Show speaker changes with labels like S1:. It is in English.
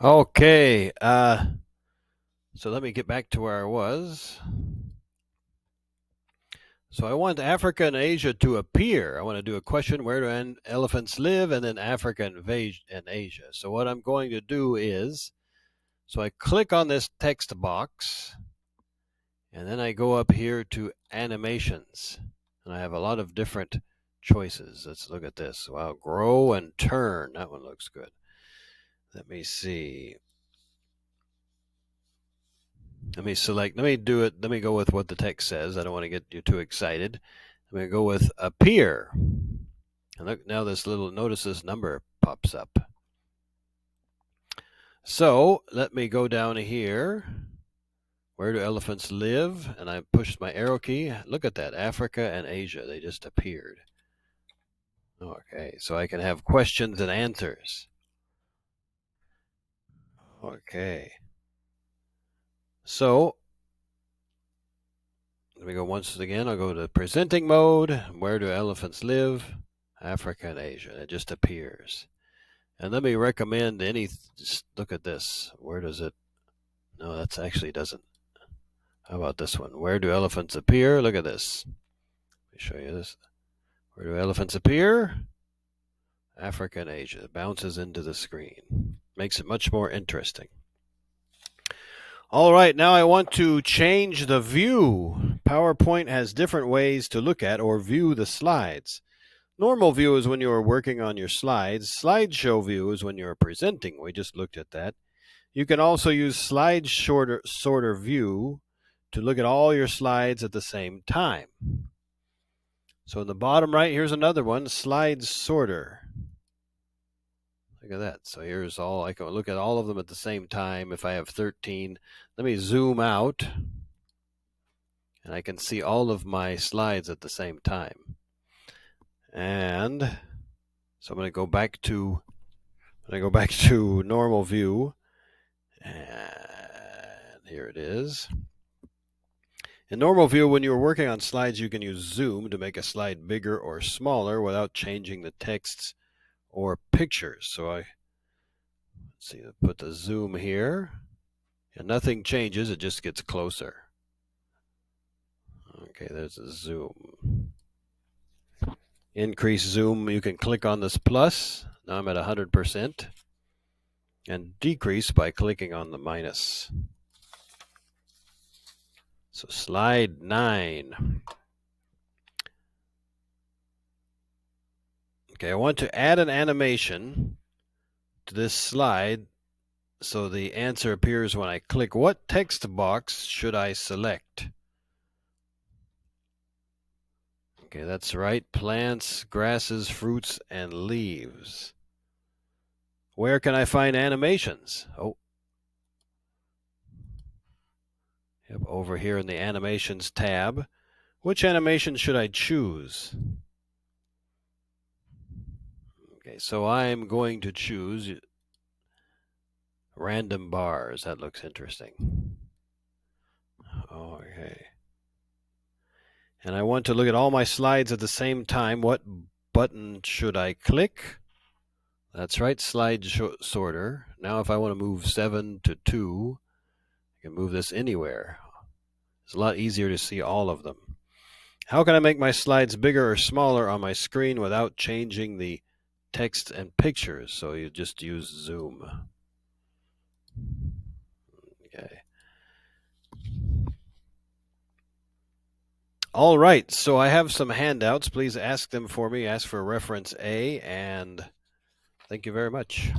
S1: Okay, so let me get back to where I was. So I want Africa and Asia to appear. I want to do a question, where do elephants live, and then Africa and Asia. So what I'm going to do is, so I click on this text box, and then I go up here to animations, and I have a lot of different choices. Let's look at this. Wow, grow and turn. That one looks good. Let me see. Let me select, let me do it, let me go with what the text says. I don't want to get you too excited. I'm going to go with appear. And look, now notice this number pops up. So let me go down here. Where do elephants live? And I pushed my arrow key. Look at that, Africa and Asia, they just appeared. Okay, so I can have questions and answers. Okay. So let me go once again. I'll go to presenting mode. Where do elephants live? Africa and Asia. It just appears. And let me recommend just look at this. Where does it? No, that's actually doesn't. How about this one? Where do elephants appear? Look at this. Let me show you this. Where do elephants appear? Africa and Asia. It bounces into the screen. Makes it much more interesting. All right, now I want to change the view. PowerPoint has different ways to look at or view the slides. Normal view is when you are working on your slides. Slideshow view is when you're presenting. We just looked at that. You can also use slide sorter view to look at all your slides at the same time. So in the bottom right, here's another one, slide sorter. Look at that. So here's all, I can look at all of them at the same time. If I have 13, let me zoom out, and I can see all of my slides at the same time. And so I'm going to go back to normal view, and here it is. In normal view, when you're working on slides, you can use zoom to make a slide bigger or smaller without changing the texts or pictures. So let's see, put the zoom here, and nothing changes, it just gets closer. Okay, there's a zoom. Increase zoom, you can click on this plus. Now I'm at 100%. And decrease by clicking on the minus. So slide 9. Okay, I want to add an animation to this slide so the answer appears when I click. What text box should I select? Okay, that's right. Plants, grasses, fruits, and leaves. Where can I find animations? Oh. Yep, over here in the animations tab. Which animation should I choose? Okay, so I'm going to choose random bars. That looks interesting. Okay. And I want to look at all my slides at the same time. What button should I click? That's right, slide sorter. Now if I want to move 7 to 2, I can move this anywhere. It's a lot easier to see all of them. How can I make my slides bigger or smaller on my screen without changing the text and pictures? So you just use zoom. Okay. All right, so I have some handouts. Please ask them for me. Ask for reference A, and thank you very much.